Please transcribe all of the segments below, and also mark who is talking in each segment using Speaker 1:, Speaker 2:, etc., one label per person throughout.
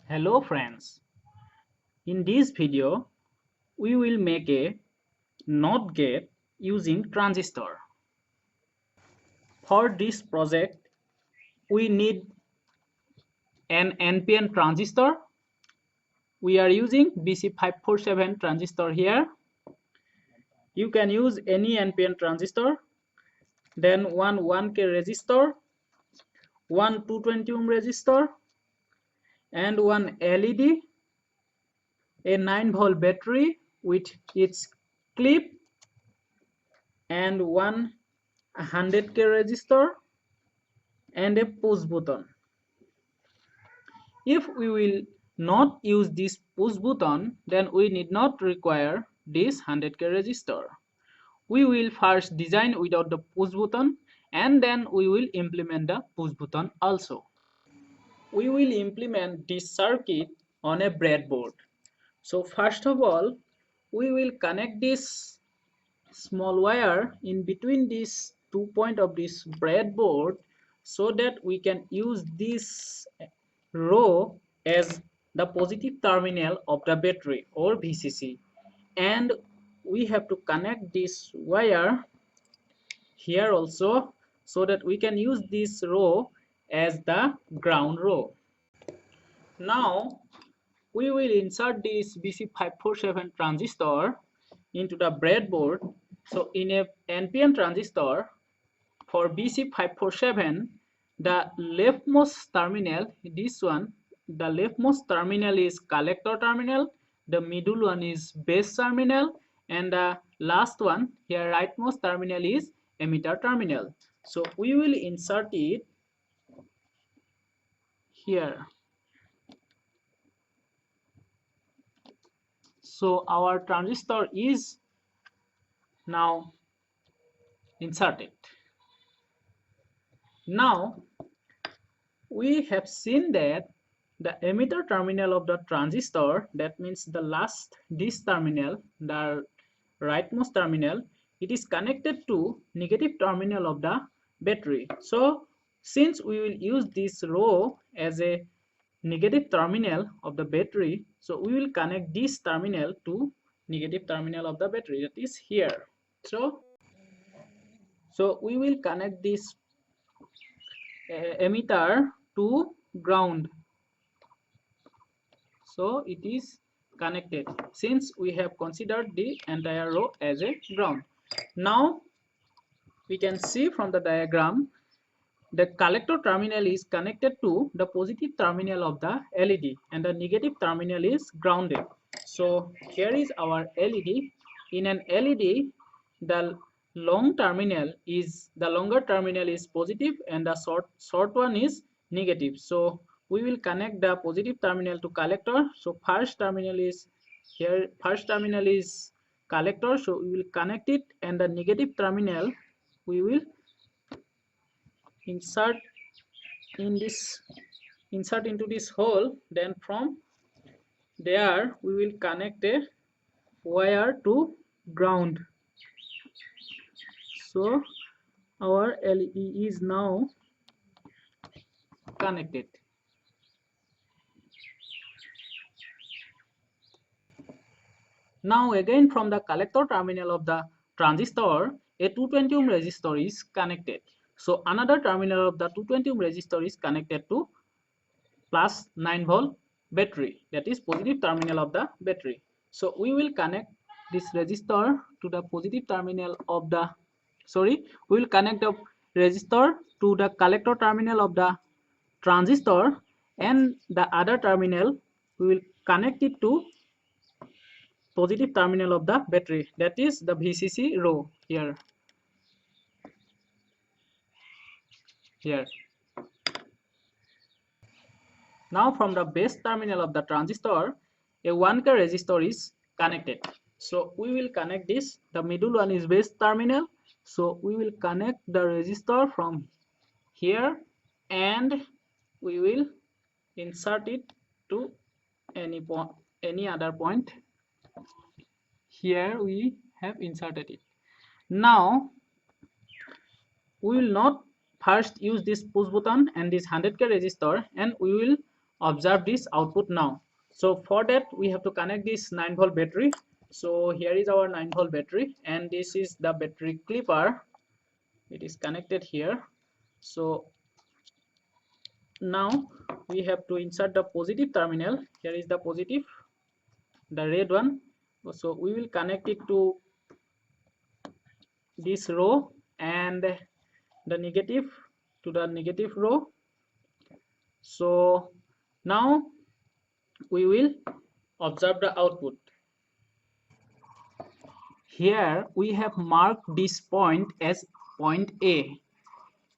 Speaker 1: Hello friends, in this video we will make a NOT gate using transistor. For this project we need an NPN transistor. We are using BC547 transistor here. You can use any NPN transistor. Then one 1K resistor, one 220 ohm resistor, and one LED, a 9-volt battery with its clip, and one 100K resistor and a push button. If we will not use this push button, then we need not require this 100K resistor. We will first design without the push button and then we will implement the push button also. We will implement this circuit on a breadboard. So first of all, we will connect this small wire in between these 2 points of this breadboard so that we can use this row as the positive terminal of the battery or VCC, and we have to connect this wire here also so that we can use this row as the ground row. Now we will insert this BC547 transistor into the breadboard. So in a NPN transistor for BC547, the leftmost terminal, this one, the leftmost terminal is collector terminal, the middle one is base terminal, and the last one here rightmost terminal is emitter terminal. So we will insert it here. So our transistor is now inserted. Now we have seen that the emitter terminal of the transistor, that means the last this terminal, the rightmost terminal, it is connected to negative terminal of the battery. So since we will use this row as a negative terminal of the battery, so we will connect this terminal to negative terminal of the battery, that is here. So we will connect this emitter to ground. So it is connected since we have considered the entire row as a ground. Now we can see from the diagram the collector terminal is connected to the positive terminal of the LED and the negative terminal is grounded. So here is our LED. In an LED, the longer terminal is positive and the short one is negative. So we will connect the positive terminal to collector. So first terminal is here, first terminal is collector, so we will connect it, and the negative terminal we will insert into this hole. Then from there we will connect a wire to ground. So our LED is now connected. Now again from the collector terminal of the transistor, a 220 ohm resistor is connected. So another terminal of the 220 ohm resistor is connected to plus 9-volt battery, that is positive terminal of the battery. So we will connect this resistor to the positive terminal of the, we will connect the resistor to the collector terminal of the transistor, and the other terminal we will connect it to positive terminal of the battery, that is the VCC row here. Now from the base terminal of the transistor, a 1K resistor is connected. So we will connect this, the middle one is base terminal. So we will connect the resistor from here and we will insert it to any other point. Here we have inserted it. Now we will not first use this push button and this 100K resistor, and we will observe this output now. So for that we have to connect this 9-volt battery. So here is our 9-volt battery, and this is the battery clipper. It is connected here. So now we have to insert the positive terminal. Here is the positive, the red one. So we will connect it to this row, and the negative to the negative row. So now we will observe the output. Here we have marked this point as point A.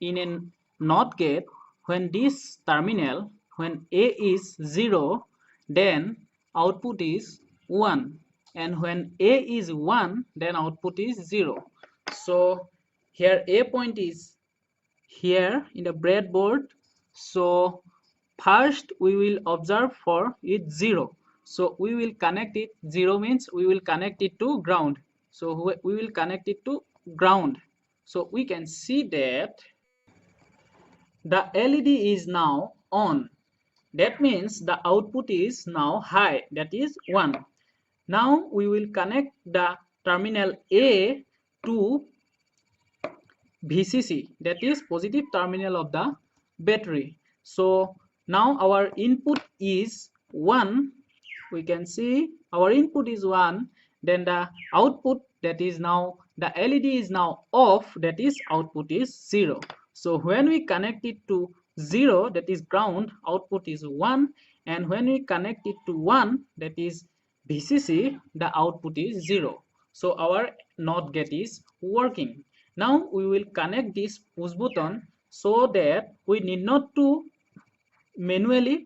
Speaker 1: In a NOT gate, when this terminal, when A is 0, then output is 1, and when A is 1, then output is 0. So here A point is here in the breadboard. So first we will observe for it 0. So we will connect it. 0 means we will connect it to ground. So we will connect it to ground. So we can see that the LED is now on. That means the output is now high, that is 1. Now we will connect the terminal A to VCC, that is positive terminal of the battery. So now our input is 1. We can see our input is 1. Then the output, that is now the LED is now off, that is output is 0. So when we connect it to 0, that is ground, output is 1. And when we connect it to 1, that is VCC, the output is 0. So our NOT gate is working. Now we will connect this push button so that we need not to manually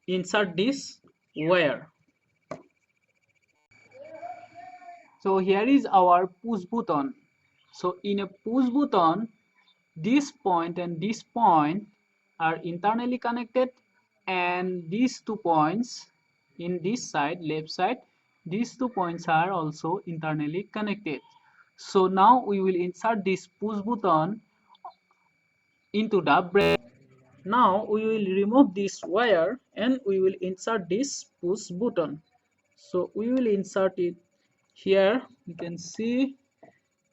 Speaker 1: insert this wire. So here is our push button. So in a push button, this point and this point are internally connected, and these 2 points in this side, left side, these 2 points are also internally connected. So now we will insert this push button into the bread. Now we will remove this wire and we will insert this push button. So we will insert it here. You can see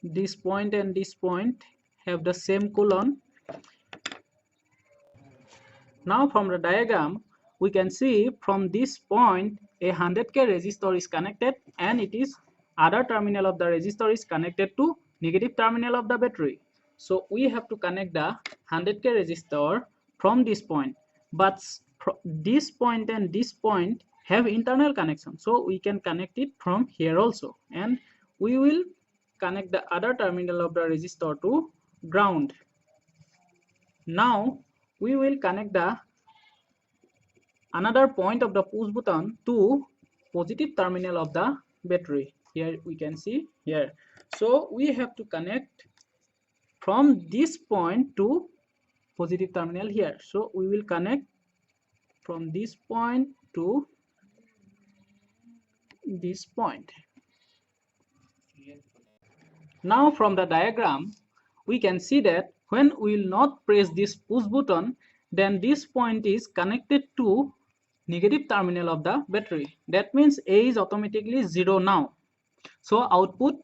Speaker 1: this point and this point have the same colon. Now from the diagram we can see from this point a 100K resistor is connected, and it is other terminal of the resistor is connected to negative terminal of the battery. So we have to connect the 100K resistor from this point, but this point and this point have internal connection, so we can connect it from here also, and we will connect the other terminal of the resistor to ground. Now we will connect the another point of the push button to positive terminal of the battery. Here we can see here. So we have to connect from this point to positive terminal here. So we will connect from this point to this point. Now from the diagram we can see that when we will not press this push button, then this point is connected to negative terminal of the battery. That means A is automatically 0 now. So output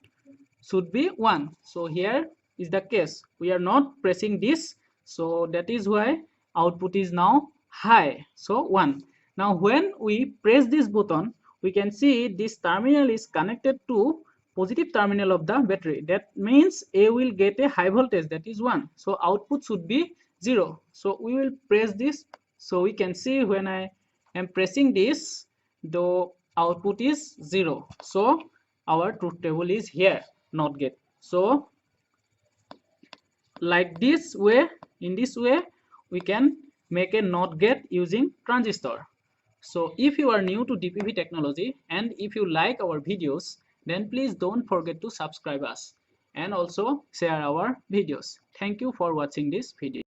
Speaker 1: should be 1. So here is the case. We are not pressing this. So that is why output is now high. So 1. Now when we press this button, we can see this terminal is connected to positive terminal of the battery. That means A will get a high voltage, that is 1. So output should be 0. So we will press this. So we can see when I am pressing this, the output is 0. So our truth table is here, NOT gate. So like this way, in this way we can make a NOT gate using transistor. So if you are new to DPV technology and if you like our videos, then please don't forget to subscribe us and also share our videos. Thank you for watching this video.